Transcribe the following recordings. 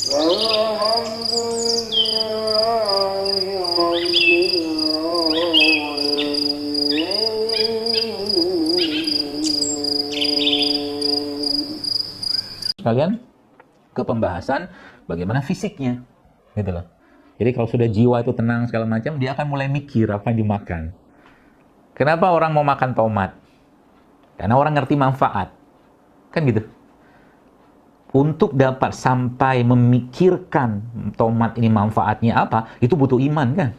Sekalian ke pembahasan bagaimana fisiknya, gitu loh. Jadi kalau sudah jiwa itu tenang segala macam, dia akan mulai mikir apa yang dimakan. Kenapa orang mau makan tomat? Karena orang ngerti manfaat. Kan gitu. Untuk dapat sampai memikirkan tomat ini manfaatnya apa, itu butuh iman kan?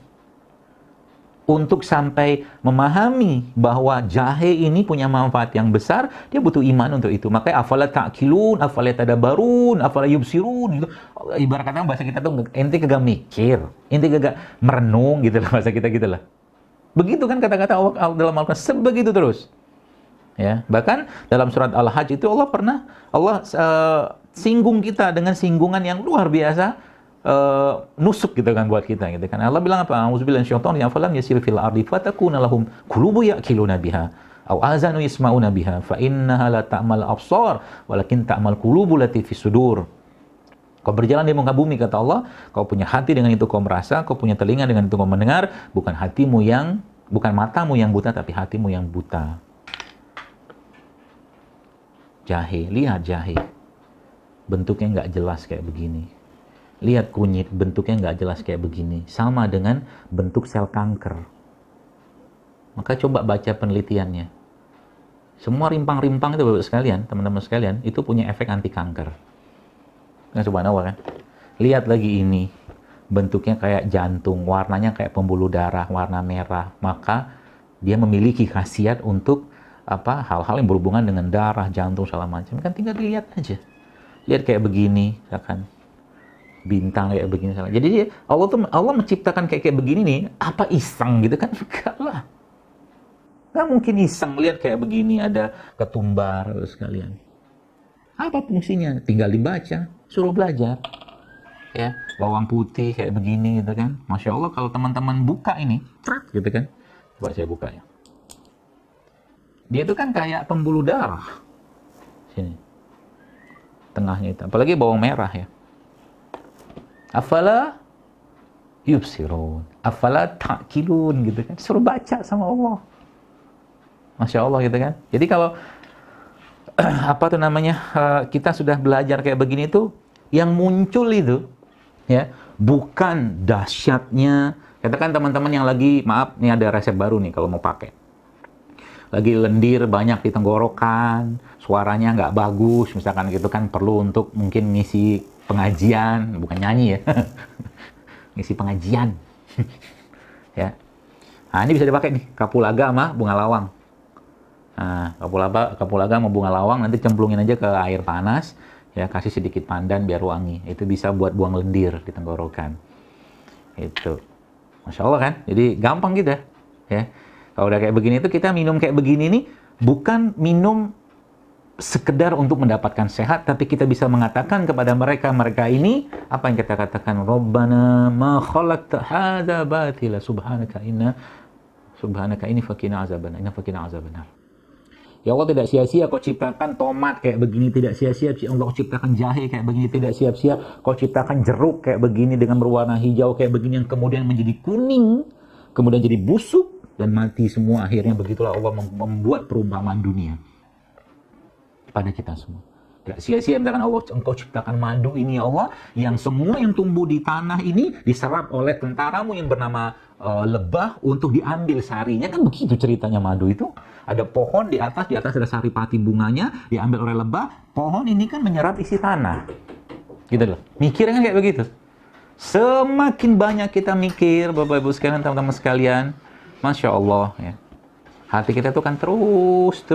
Untuk sampai memahami bahwa jahe ini punya manfaat yang besar, dia butuh iman untuk itu. Makanya afala ta'qilun, afala tadabbarun, afala yubsirun gitu. Ibarat kata bahasa kita tuh ente kagak mikir, ente kagak merenung gitu lah bahasa kita gitu lah. Begitu kan kata-kata Allah dalam Al-Qur'an, sebegitu terus. Ya, bahkan dalam surat Al-Hajj itu Allah singgung kita dengan singgungan yang luar biasa, nusuk gitu kan buat kita gitu kan. Allah bilang apa? Auzubillahi minasyaitonir rajim. Afalam yasiru fil ardi fatakuna lahum qulubu ya'qiluna biha aw azanu yasma'una biha fa innaha la ta'mal absar walakin ta'mal qulubu lati fis sudur. Kau berjalan di muka bumi, kata Allah, kau punya hati, dengan itu kau merasa, kau punya telinga, dengan itu kau mendengar, bukan matamu yang buta, tapi hatimu yang buta. Jahe, lihat jahe. Bentuknya nggak jelas kayak begini. Lihat kunyit, bentuknya nggak jelas kayak begini. Sama dengan bentuk sel kanker. Maka coba baca penelitiannya. Semua rimpang-rimpang itu, Bapak sekalian, teman-teman sekalian, itu punya efek anti kanker. Nah, subhanallah kan. Lihat lagi ini. Bentuknya kayak jantung, warnanya kayak pembuluh darah, warna merah. Maka dia memiliki khasiat untuk hal-hal yang berhubungan dengan darah, jantung, segala macam. Kan tinggal dilihat aja. Lihat kayak begini, kan. Bintang kayak begini. Jadi Allah menciptakan kayak begini nih, apa iseng gitu kan? Enggak lah. Nggak mungkin iseng lihat kayak begini, ada ketumbar sekalian. Apa fungsinya? Tinggal dibaca, suruh belajar. Ya, bawang putih kayak begini gitu kan. Masya Allah kalau teman-teman buka ini, gitu kan. Coba saya buka ya. Dia itu kan kayak pembuluh darah. Sini. Tengahnya itu. Apalagi bawang merah ya. Afala yubsirun. Afala ta'qilun gitu kan. Suruh baca sama Allah. Masya Allah gitu kan. Jadi kalau kita sudah belajar kayak begini itu, yang muncul itu ya, bukan dahsyatnya. Katakan teman-teman yang lagi, maaf, nih ada resep baru nih kalau mau pakai. Lagi lendir banyak di tenggorokan, suaranya nggak bagus, misalkan gitu kan, perlu untuk mungkin ngisi pengajian, bukan nyanyi ya, ngisi pengajian. Ya. Nah, ini bisa dipakai nih, kapulaga sama bunga lawang. Nah, kapulaga sama bunga lawang nanti cemplungin aja ke air panas, ya, kasih sedikit pandan biar wangi. Itu bisa buat buang lendir di tenggorokan. Itu. Masya Allah kan? Jadi gampang gitu ya. Kalau udah kayak begini itu kita minum kayak begini nih, bukan minum sekedar untuk mendapatkan sehat, tapi kita bisa mengatakan kepada mereka ini, apa yang kita katakan? Rabbana ma khalaqta hadza batila subhanaka inni faqina azabannar. Ya Allah, tidak sia-sia kau ciptakan tomat kayak begini, tidak sia-sia Allah ciptakan jahe kayak begini, tidak sia-sia kau ciptakan jeruk kayak begini dengan berwarna hijau kayak begini, yang kemudian menjadi kuning, kemudian jadi busuk, dan mati semua. Akhirnya begitulah Allah membuat perumpamaan dunia pada kita semua. Tidak sia-sia misalkan Allah, engkau ciptakan madu ini ya Allah, yang semua yang tumbuh di tanah ini diserap oleh tentaramu yang bernama lebah untuk diambil sarinya. Kan begitu ceritanya madu itu. Ada pohon di atas ada saripati bunganya, diambil oleh lebah. Pohon ini kan menyerap isi tanah. Gitu loh. Mikirnya kan kayak begitu. Semakin banyak kita mikir, Bapak Ibu sekalian, teman-teman sekalian, Masya Allah ya. Hati kita tuh kan terus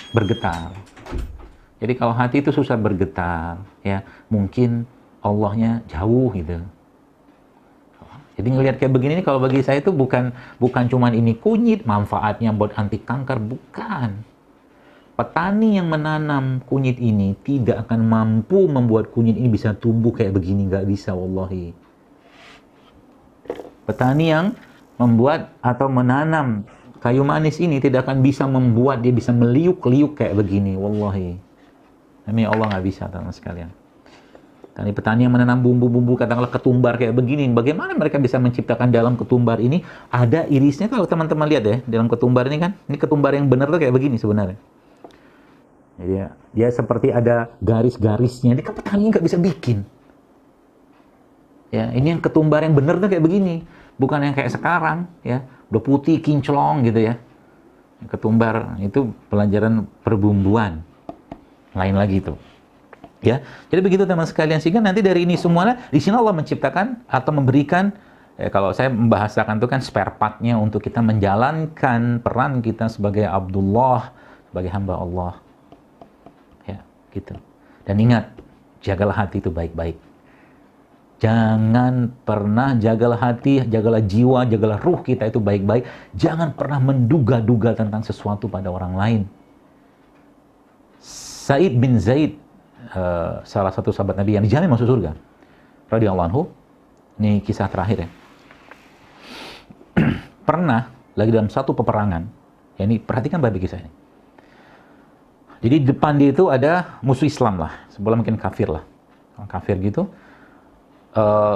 bergetar. Jadi kalau hati itu susah bergetar ya, mungkin Allahnya jauh gitu. Jadi ngelihat kayak begini nih, kalau bagi saya itu bukan cuman ini kunyit manfaatnya buat anti kanker, bukan. Petani yang menanam kunyit ini tidak akan mampu membuat kunyit ini bisa tumbuh kayak begini, nggak bisa, wallahi. Petani yang membuat atau menanam kayu manis ini tidak akan bisa membuat dia bisa meliuk-liuk kayak begini, wallahi. Demi Allah nggak bisa, teman-teman sekalian. Tani petani yang menanam bumbu-bumbu katakanlah ketumbar kayak begini, bagaimana mereka bisa menciptakan dalam ketumbar ini ada irisnya? Kalau teman-teman lihat ya, dalam ketumbar ini kan, ini ketumbar yang benar tuh kayak begini sebenarnya. Jadi ya, dia seperti ada garis-garisnya, ini kan petani nggak bisa bikin. Ya, ini yang ketumbar yang benar tuh kayak begini, bukan yang kayak sekarang ya, udah putih kinclong gitu ya. Ketumbar itu pelajaran perbumbuan, lain lagi itu. Ya, jadi begitu teman sekalian, sehingga nanti dari ini semuanya di sini Allah menciptakan atau memberikan, kalau saya membahasakan itu kan spare part-nya untuk kita menjalankan peran kita sebagai Abdullah, sebagai hamba Allah. Ya, gitu. Dan ingat, jagalah hati itu baik-baik. Jangan pernah, jagalah hati, jagalah jiwa, jagalah ruh kita itu baik-baik. Jangan pernah menduga-duga tentang sesuatu pada orang lain. Sa'id bin Zaid, salah satu sahabat Nabi yang dijamin masuk surga, radhiyallahu anhu, ini kisah terakhir ya. Pernah lagi dalam satu peperangan, ya ini perhatikan baik kisah ini. Jadi di depan dia itu ada musuh Islam lah, sebelah mungkin kafir lah, kafir gitu,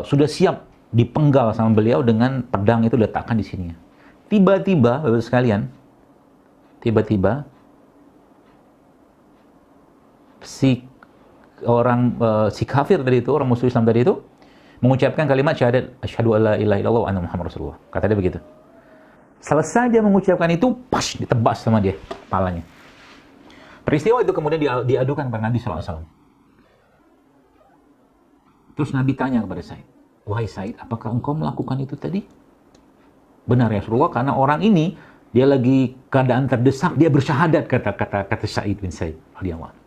sudah siap dipenggal sama beliau dengan pedang itu letakkan di sini. Tiba-tiba, bapak sekalian, tiba-tiba si kafir tadi itu, orang musuh Islam tadi itu mengucapkan kalimat syahadat asyhadu alla ilaha illallah wa anna muhammadar rasulullah. Kata dia begitu. Selesai dia mengucapkan itu, pas ditebas sama dia kepalanya. Peristiwa itu kemudian diadukan kepada Nabi sallallahu alaihi wasallam. Terus Nabi tanya kepada Said, "Wahai Said, apakah engkau melakukan itu tadi?" "Benar ya Rasulullah, karena orang ini dia lagi keadaan terdesak, dia bersyahadat," kata Said bin Said radhiyallahu anhu.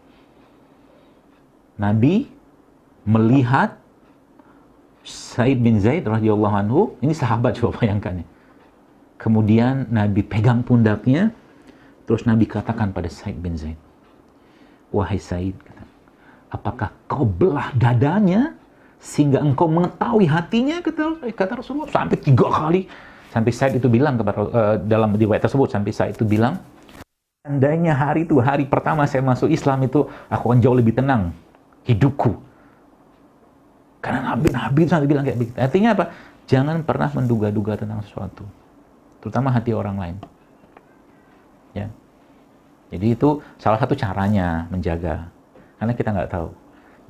Nabi melihat Said bin Zaid radhiyallahu anhu, ini sahabat, coba bayangkan ya. Kemudian Nabi pegang pundaknya, terus Nabi katakan pada Said bin Zaid, "Wahai Said, apakah kau belah dadanya sehingga engkau mengetahui hatinya?" kata Rasulullah. Sampai 3 kali. Sampai Said itu bilang kepada dalam riwayat tersebut, sampai Said itu bilang, "Andainya hari itu, hari pertama saya masuk Islam itu, aku akan jauh lebih tenang hidupku." Karena Nabi sampai bilang kayak begitu. Artinya apa? Jangan pernah menduga-duga tentang sesuatu, terutama hati orang lain. Ya. Jadi itu salah satu caranya menjaga. Karena kita nggak tahu.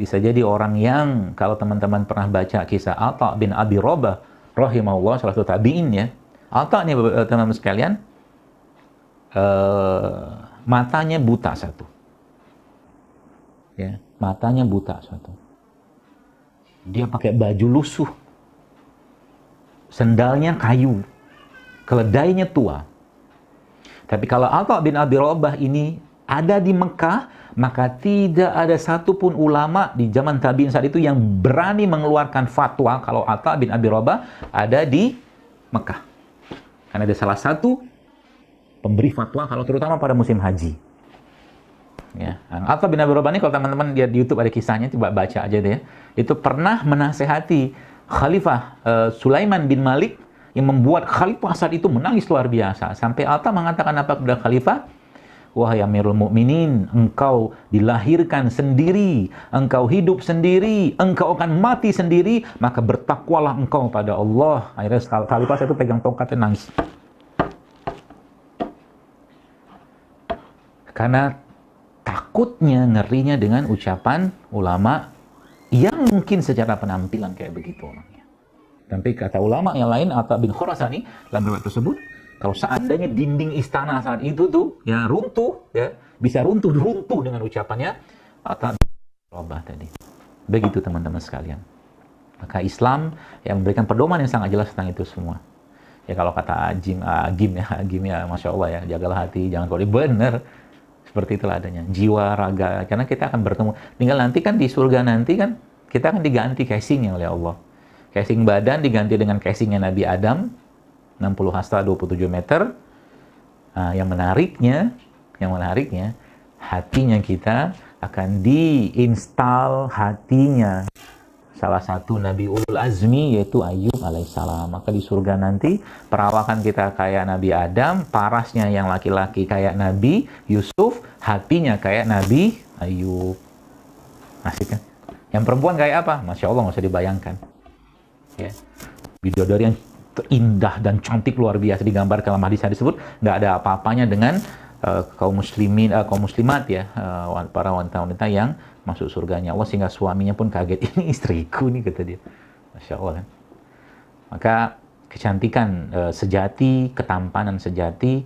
Bisa jadi orang yang, kalau teman-teman pernah baca kisah Atha bin Abi Rabah rahimahullah, salah satu tabi'in ya. Atha nih teman-teman sekalian, matanya buta satu. Ya, matanya buta satu. Dia pakai baju lusuh. Sendalnya kayu. Keledainya tua. Tapi kalau Atha bin Abi Rabah ini ada di Mekah, maka tidak ada satupun ulama di zaman tabi'in saat itu yang berani mengeluarkan fatwa kalau Atha bin Abi Rabah ada di Mekah. Karena ada salah satu pemberi fatwa kalau terutama pada musim haji. Ya, Atha bin Abi Rabah ini kalau teman-teman lihat di YouTube ada kisahnya, coba baca aja deh ya. Itu pernah menasehati Khalifah Sulaiman bin Malik yang membuat Khalifah saat itu menangis luar biasa. Sampai Atha mengatakan apa kepada Khalifah? "Wahai Amirul Mukminin, engkau dilahirkan sendiri, engkau hidup sendiri, engkau akan mati sendiri, maka bertakwalah engkau pada Allah." Akhirnya Khalifah saat itu pegang tongkatnya nangis. Karena takutnya, ngerinya dengan ucapan ulama yang mungkin secara penampilan kayak begitu orangnya. Tapi kata ulama yang lain, Atha bin Khurasani dalam riwayat tersebut, kalau seandainya dinding istana saat itu tuh ya runtuh, ya bisa runtuh dengan ucapannya Atha bin Rabah tadi. Begitu teman-teman sekalian. Maka Islam yang memberikan pedoman yang sangat jelas tentang itu semua. Ya kalau kata Agim ya, Masya Allah ya, jagalah hati, jangan kau bener. Seperti itulah adanya, jiwa, raga, karena kita akan bertemu. Tinggal nanti kan di surga nanti kan, kita akan diganti casingnya oleh Allah. Casing badan diganti dengan casingnya Nabi Adam, 60 hasta 27 meter. Nah, yang menariknya, hatinya kita akan diinstal hatinya salah satu Nabi Ulul Azmi, yaitu Ayub alaihissalam. Maka di surga nanti perawakan kita kayak Nabi Adam, parasnya yang laki-laki kayak Nabi Yusuf, hatinya kayak Nabi Ayub. Asik kan? Yang perempuan kayak apa? Masya Allah, nggak usah dibayangkan. Ya. Bidadari yang indah dan cantik luar biasa digambarkan dalam hadis disebut, nggak ada apa-apanya dengan kaum muslimat ya, para wanita-wanita yang masuk surganya Allah, sehingga suaminya pun kaget, ini istriku nih, kata dia. Masya Allah kan. Maka kecantikan sejati, ketampanan sejati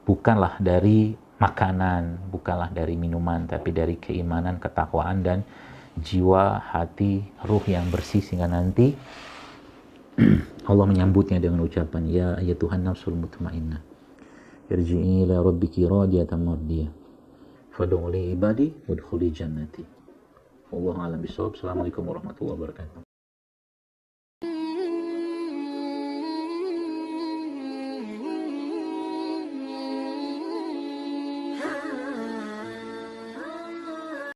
bukanlah dari makanan, bukanlah dari minuman, tapi dari keimanan, ketakwaan, dan jiwa, hati, ruh yang bersih, sehingga nanti Allah menyambutnya dengan ucapan, ya ayyatuhan nafsul mutmainnah, irji'i ila rabbiki radiyatan mardiyah, fad'u li ibadi wadkhuli jannati. Wallahu a'lam bishawab. Assalamualaikum warahmatullahi wabarakatuh.